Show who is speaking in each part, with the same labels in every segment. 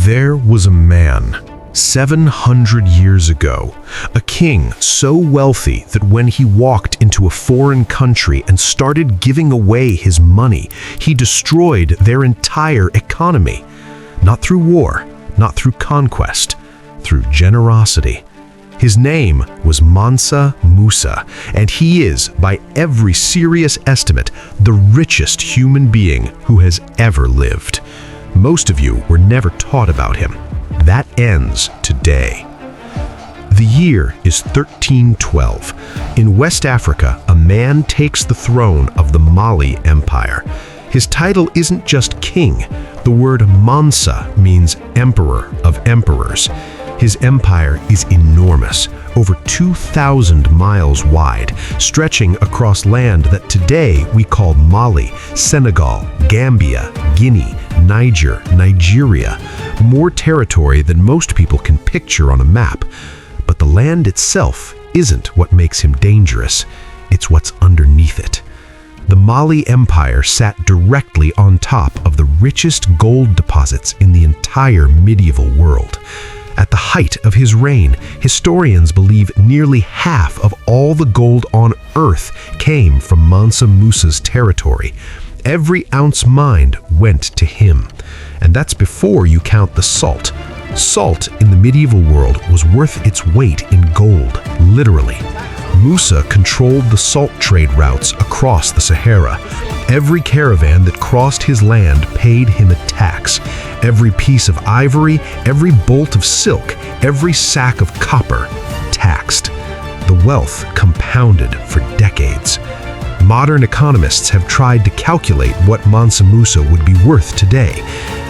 Speaker 1: There was a man, 700 years ago, a king so wealthy that when he walked into a foreign country and started giving away his money, he destroyed their entire economy. Not through war, not through conquest, through generosity. His name was Mansa Musa, and he is, by every serious estimate, the richest human being who has ever lived. Most of you were never taught about him. That ends today. The year is 1312. In West Africa, a man takes the throne of the Mali Empire. His title isn't just king. The word Mansa means emperor of emperors. His empire is enormous, over 2,000 miles wide, stretching across land that today we call Mali, Senegal, Gambia, Guinea, Niger, Nigeria. More territory than most people can picture on a map. But the land itself isn't what makes him dangerous. It's what's underneath it. The Mali Empire sat directly on top of the richest gold deposits in the entire medieval world. At the height of his reign, historians believe nearly half of all the gold on Earth came from Mansa Musa's territory. Every ounce mined went to him. And that's before you count the salt. Salt in the medieval world was worth its weight in gold, literally. Musa controlled the salt trade routes across the Sahara. Every caravan that crossed his land paid him a tax. Every piece of ivory, every bolt of silk, every sack of copper, taxed. The wealth compounded for decades. Modern economists have tried to calculate what Mansa Musa would be worth today.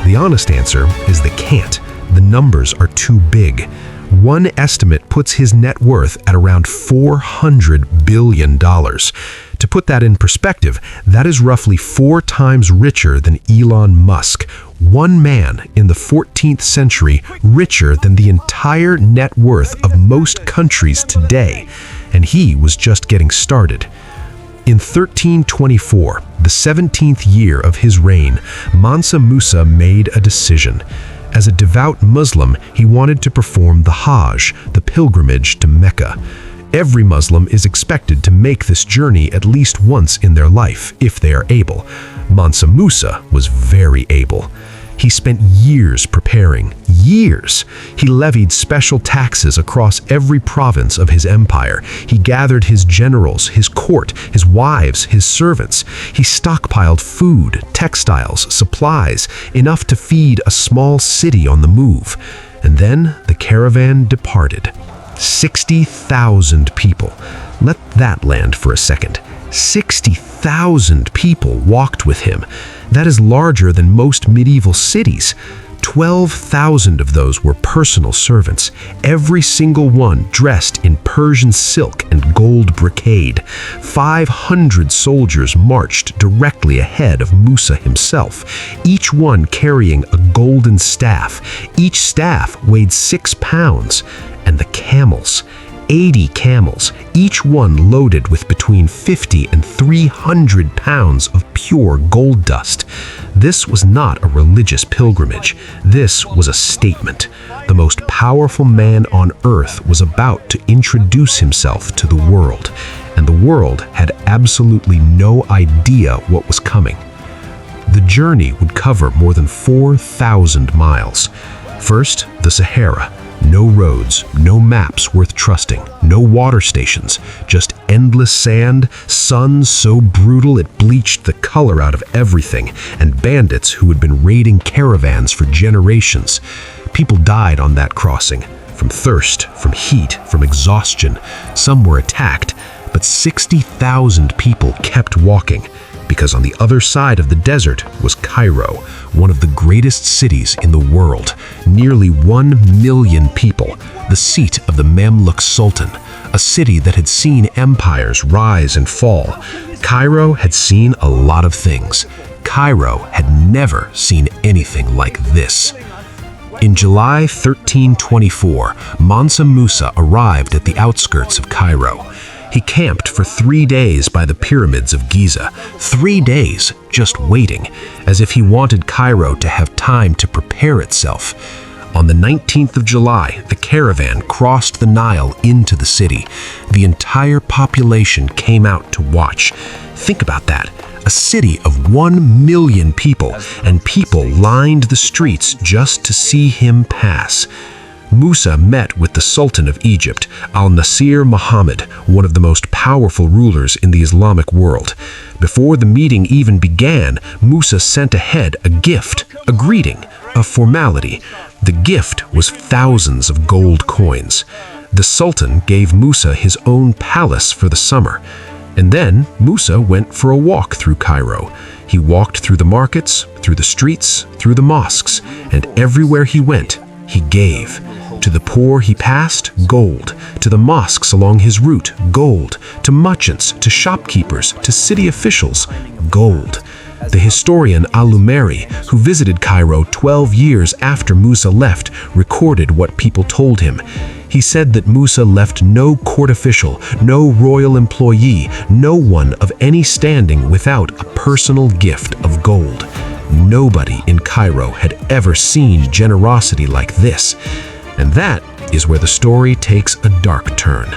Speaker 1: The honest answer is they can't. The numbers are too big. One estimate puts his net worth at around $400 billion. To put that in perspective, that is roughly 4 times richer than Elon Musk. One man in the 14th century richer than the entire net worth of most countries today. And he was just getting started. In 1324, the 17th year of his reign, Mansa Musa made a decision. As a devout Muslim, he wanted to perform the Hajj, the pilgrimage to Mecca. Every Muslim is expected to make this journey at least once in their life, if they are able. Mansa Musa was very able. He spent years preparing, years. He levied special taxes across every province of his empire. He gathered his generals, his court, his wives, his servants. He stockpiled food, textiles, supplies, enough to feed a small city on the move. And then the caravan departed. 60,000 people. Let that land for a second. 60,000 people walked with him. That is larger than most medieval cities. 12,000 of those were personal servants, every single one dressed in Persian silk and gold brocade. 500 soldiers marched directly ahead of Musa himself, each one carrying a golden staff. Each staff weighed 6 pounds. And the camels, 80 camels, each one loaded with between 50 and 300 pounds of pure gold dust. This was not a religious pilgrimage. This was a statement. The most powerful man on earth was about to introduce himself to the world, and the world had absolutely no idea what was coming. The journey would cover more than 4,000 miles. First, the Sahara. No roads, no maps worth trusting, no water stations, just endless sand, sun so brutal it bleached the color out of everything, and bandits who had been raiding caravans for generations. People died on that crossing, from thirst, from heat, from exhaustion. Some were attacked, but 60,000 people kept walking. Because on the other side of the desert was Cairo, one of the greatest cities in the world. Nearly 1 million people, the seat of the Mamluk Sultan, a city that had seen empires rise and fall. Cairo had seen a lot of things. Cairo had never seen anything like this. In July 1324, Mansa Musa arrived at the outskirts of Cairo. He camped for 3 days by the pyramids of Giza. 3 days just waiting, as if he wanted Cairo to have time to prepare itself. On the 19th of July, the caravan crossed the Nile into the city. The entire population came out to watch. Think about that. A city of 1 million people, and people lined the streets just to see him pass. Musa met with the Sultan of Egypt, Al-Nasir Muhammad, one of the most powerful rulers in the Islamic world. Before the meeting even began, Musa sent ahead a gift, a greeting, a formality. The gift was thousands of gold coins. The Sultan gave Musa his own palace for the summer. And then Musa went for a walk through Cairo. He walked through the markets, through the streets, through the mosques, and everywhere he went, he gave. To the poor he passed, gold. To the mosques along his route, gold. To merchants, to shopkeepers, to city officials, gold. The historian Al-Lumeri, who visited Cairo 12 years after Musa left, recorded what people told him. He said that Musa left no court official, no royal employee, no one of any standing without a personal gift of gold. Nobody in Cairo had ever seen generosity like this. And that is where the story takes a dark turn.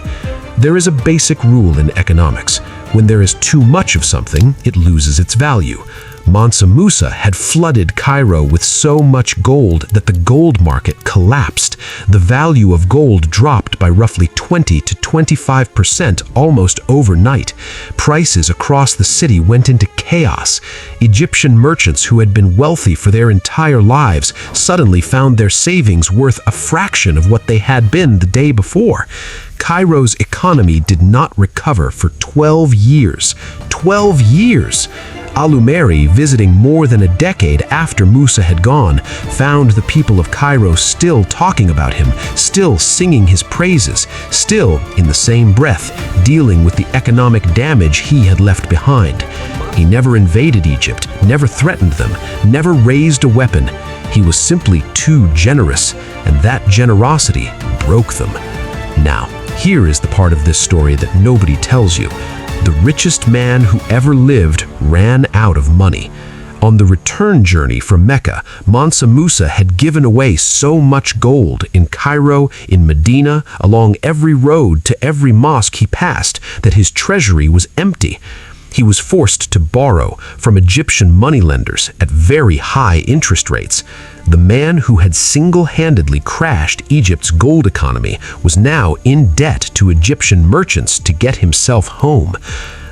Speaker 1: There is a basic rule in economics. When there is too much of something, it loses its value. Mansa Musa had flooded Cairo with so much gold that the gold market collapsed. The value of gold dropped by roughly 20 to 25% almost overnight. Prices across the city went into chaos. Egyptian merchants who had been wealthy for their entire lives suddenly found their savings worth a fraction of what they had been the day before. Cairo's economy did not recover for 12 years. 12 years! Al-Lumeri, visiting more than a decade after Musa had gone, found the people of Cairo still talking about him, still singing his praises, still, in the same breath, dealing with the economic damage he had left behind. He never invaded Egypt, never threatened them, never raised a weapon. He was simply too generous, and that generosity broke them. Now, here is the part of this story that nobody tells you. The richest man who ever lived ran out of money. On the return journey from Mecca, Mansa Musa had given away so much gold in Cairo, in Medina, along every road to every mosque he passed that his treasury was empty. He was forced to borrow from Egyptian moneylenders at very high interest rates. The man who had single-handedly crashed Egypt's gold economy was now in debt to Egyptian merchants to get himself home.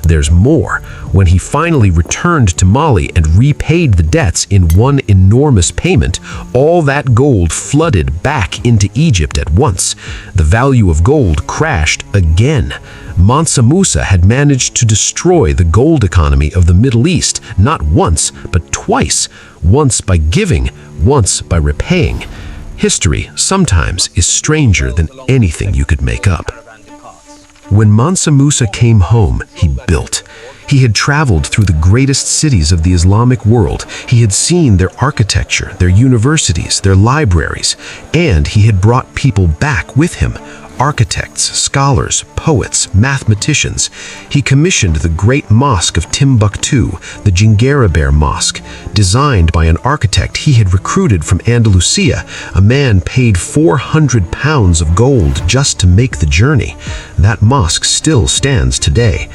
Speaker 1: There's more. When he finally returned to Mali and repaid the debts in one enormous payment, all that gold flooded back into Egypt at once. The value of gold crashed again. Mansa Musa had managed to destroy the gold economy of the Middle East not once, but twice. Once by giving, once by repaying. History sometimes is stranger than anything you could make up. When Mansa Musa came home, he built. He had traveled through the greatest cities of the Islamic world. He had seen their architecture, their universities, their libraries, and he had brought people back with him. Architects, scholars, poets, mathematicians. He commissioned the great mosque of Timbuktu, the Jingerabere Mosque, designed by an architect he had recruited from Andalusia. A man paid 400 pounds of gold just to make the journey. That mosque still stands today.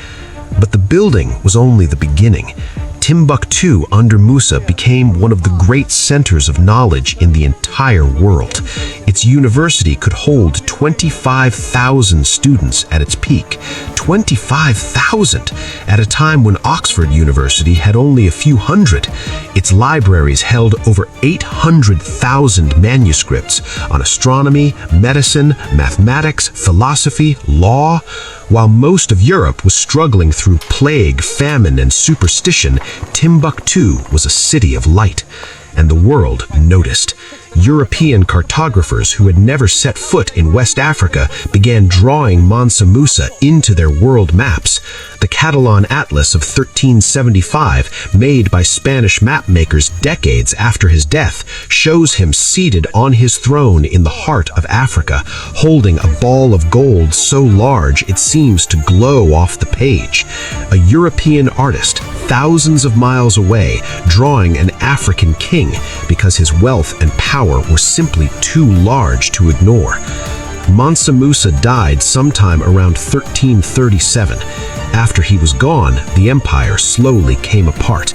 Speaker 1: But the building was only the beginning. Timbuktu under Musa became one of the great centers of knowledge in the entire world. Its university could hold 25,000 students at its peak. 25,000 at a time when Oxford University had only a few hundred. Its libraries held over 800,000 manuscripts on astronomy, medicine, mathematics, philosophy, law. While most of Europe was struggling through plague, famine, and superstition, Timbuktu was a city of light, and the world noticed. European cartographers who had never set foot in West Africa began drawing Mansa Musa into their world maps. The The Catalan Atlas of 1375, made by Spanish mapmakers decades after his death, shows him seated on his throne in the heart of Africa, holding a ball of gold so large it seems to glow off the page. A European artist, thousands of miles away, drawing an African king because his wealth and power were simply too large to ignore. Mansa Musa died sometime around 1337. After he was gone, the empire slowly came apart.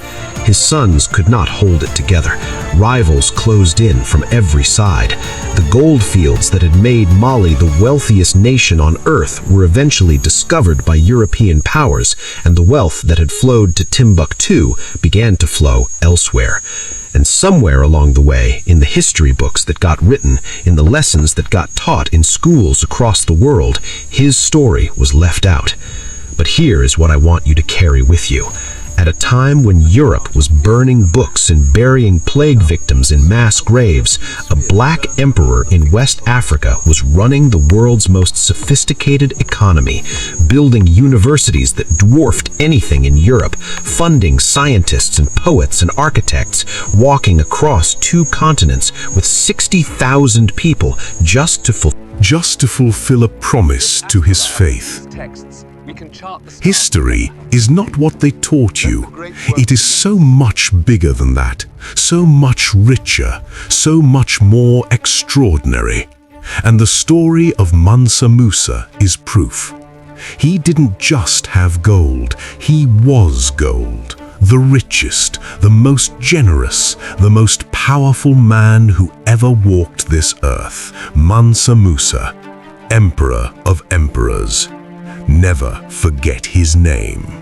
Speaker 1: His sons could not hold it together. Rivals closed in from every side. The gold fields that had made Mali the wealthiest nation on earth were eventually discovered by European powers, and the wealth that had flowed to Timbuktu began to flow elsewhere. And somewhere along the way, in the history books that got written, in the lessons that got taught in schools across the world, his story was left out. But here is what I want you to carry with you. At a time when Europe was burning books and burying plague victims in mass graves, a black emperor in West Africa was running the world's most sophisticated economy, building universities that dwarfed anything in Europe, funding scientists and poets and architects, walking across 2 continents with 60,000 people just to fulfill a promise to his faith. History is not what they taught you. It is so much bigger than that, so much richer, so much more extraordinary. And the story of Mansa Musa is proof. He didn't just have gold, he was gold. The richest, the most generous, the most powerful man who ever walked this earth. Mansa Musa, Emperor of Emperors. Never forget his name.